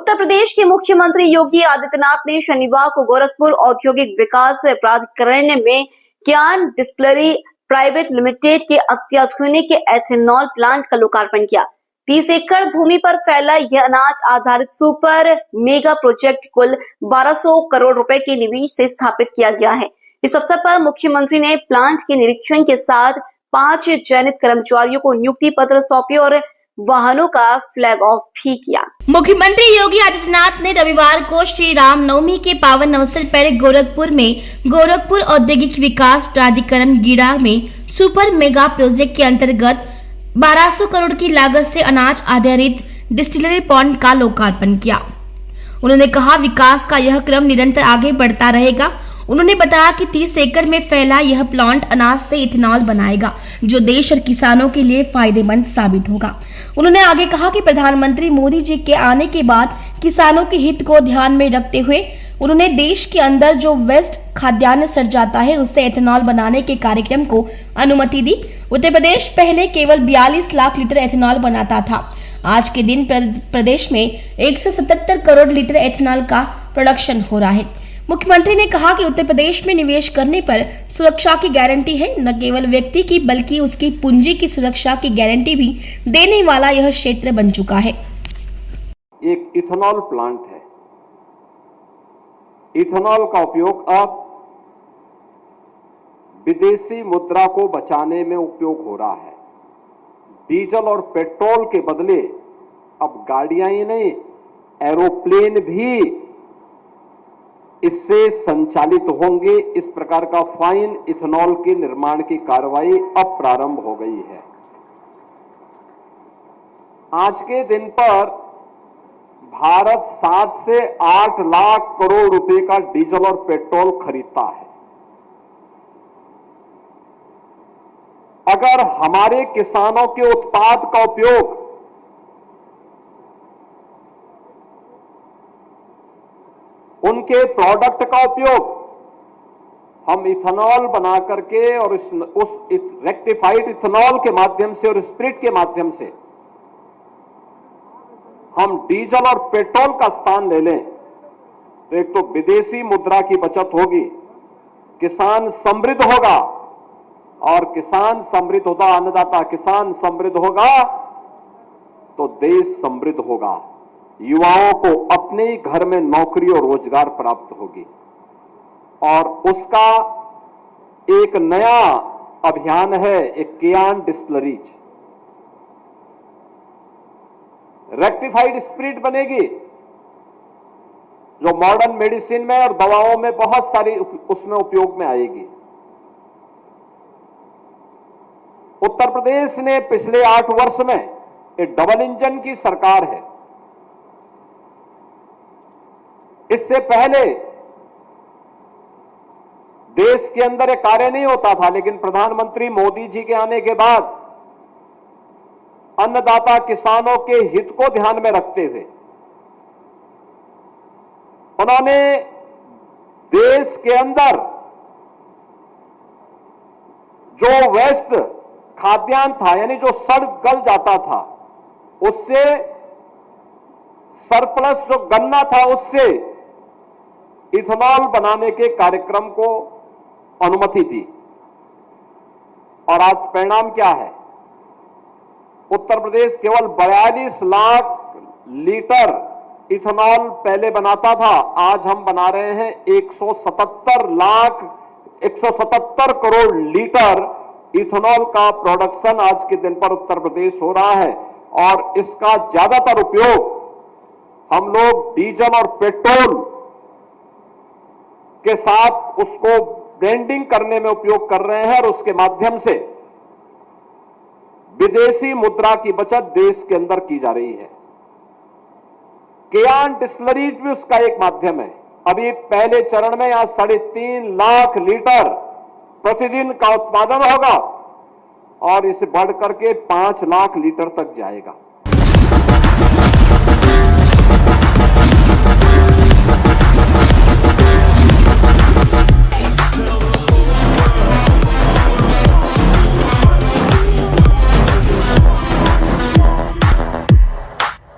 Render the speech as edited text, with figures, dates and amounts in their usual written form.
उत्तर प्रदेश के मुख्यमंत्री योगी आदित्यनाथ ने शनिवार को गोरखपुर औद्योगिक विकास प्राधिकरण में कियान डिस्टिलरी प्राइवेट लिमिटेड के अत्याधुनिक एथेनॉल प्लांट का लोकार्पण किया। 30 एकड़ भूमि पर फैला यह अनाज आधारित सुपर मेगा प्रोजेक्ट कुल 1200 करोड़ रुपए के निवेश से स्थापित किया गया है। इस अवसर पर मुख्यमंत्री ने प्लांट के निरीक्षण के साथ 5 चयनित कर्मचारियों को नियुक्ति पत्र सौंपे और वाहनों का फ्लैग ऑफ भी किया। मुख्यमंत्री योगी आदित्यनाथ ने रविवार को श्री राम नवमी के पावन अवसर पर गोरखपुर में गोरखपुर औद्योगिक विकास प्राधिकरण गीड़ा में सुपर मेगा प्रोजेक्ट के अंतर्गत 1200 करोड़ की लागत से अनाज आधारित डिस्टिलरी प्लांट का लोकार्पण किया। उन्होंने कहा, विकास का यह क्रम निरंतर आगे बढ़ता रहेगा। उन्होंने बताया कि 30 एकड़ में फैला यह प्लांट अनाज से इथेनॉल बनाएगा, जो देश और किसानों के लिए फायदेमंद साबित होगा। उन्होंने आगे कहा कि प्रधानमंत्री मोदी जी के आने के बाद किसानों के हित को ध्यान में रखते हुए उन्होंने देश के अंदर जो वेस्ट खाद्यान्न सड़ जाता है उससे एथेनॉल बनाने के कार्यक्रम को अनुमति दी। उत्तर प्रदेश पहले केवल 42 लाख लीटर एथेनॉल बनाता था। आज के दिन प्रदेश में 177 करोड़ लीटर एथेनॉल का प्रोडक्शन हो रहा है। मुख्यमंत्री ने कहा कि उत्तर प्रदेश में निवेश करने पर सुरक्षा की गारंटी है। न केवल व्यक्ति की बल्कि उसकी पूंजी की सुरक्षा की गारंटी भी देने वाला यह क्षेत्र बन चुका है। एक इथेनॉल प्लांट है। इथेनॉल का उपयोग अब विदेशी मुद्रा को बचाने में उपयोग हो रहा है। डीजल और पेट्रोल के बदले अब गाड़ियां ही नहीं, एरोप्लेन भी इससे संचालित होंगे। इस प्रकार का फाइन इथेनॉल के निर्माण की कार्रवाई अब प्रारंभ हो गई है। आज के दिन पर भारत 7 से 8 लाख करोड़ रुपए का डीजल और पेट्रोल खरीदता है। अगर हमारे किसानों के उत्पाद का उपयोग उनके प्रोडक्ट का उपयोग हम इथेनॉल बना करके और उस रेक्टिफाइड इथेनॉल के माध्यम से और स्पिरिट के माध्यम से हम डीजल और पेट्रोल का स्थान ले लें, तो एक तो विदेशी मुद्रा की बचत होगी, किसान समृद्ध होगा, और किसान समृद्ध होगा, अन्नदाता किसान समृद्ध होगा तो देश समृद्ध होगा। युवाओं को अपने ही घर में नौकरी और रोजगार प्राप्त होगी। और उसका एक नया अभियान है, एक कियान डिस्टिलरीज। रेक्टिफाइड स्पिरिट बनेगी जो मॉडर्न मेडिसिन में और दवाओं में बहुत सारी उसमें उपयोग में आएगी। उत्तर प्रदेश ने पिछले 8 वर्ष में एक डबल इंजन की सरकार है। इससे पहले देश के अंदर एक कार्य नहीं होता था, लेकिन प्रधानमंत्री मोदी जी के आने के बाद अन्नदाता किसानों के हित को ध्यान में रखते हुए उन्होंने देश के अंदर जो वेस्ट खाद्यान्न था, यानी जो सड़ गल जाता था, उससे सरप्लस जो गन्ना था उससे इथेनॉल बनाने के कार्यक्रम को अनुमति दी। और आज परिणाम क्या है? उत्तर प्रदेश केवल 42 लाख लीटर इथेनॉल पहले बनाता था, आज हम बना रहे हैं 177 करोड़ लीटर इथेनॉल का प्रोडक्शन आज के दिन पर उत्तर प्रदेश हो रहा है। और इसका ज्यादातर उपयोग हम लोग डीजल और पेट्रोल के साथ उसको ब्लेंडिंग करने में उपयोग कर रहे हैं, और उसके माध्यम से विदेशी मुद्रा की बचत देश के अंदर की जा रही है। कियान डिस्टिलरीज भी उसका एक माध्यम है। अभी पहले चरण में यहां 3.5 लाख लीटर प्रतिदिन का उत्पादन होगा और इसे बढ़ करके 5 लाख लीटर तक जाएगा।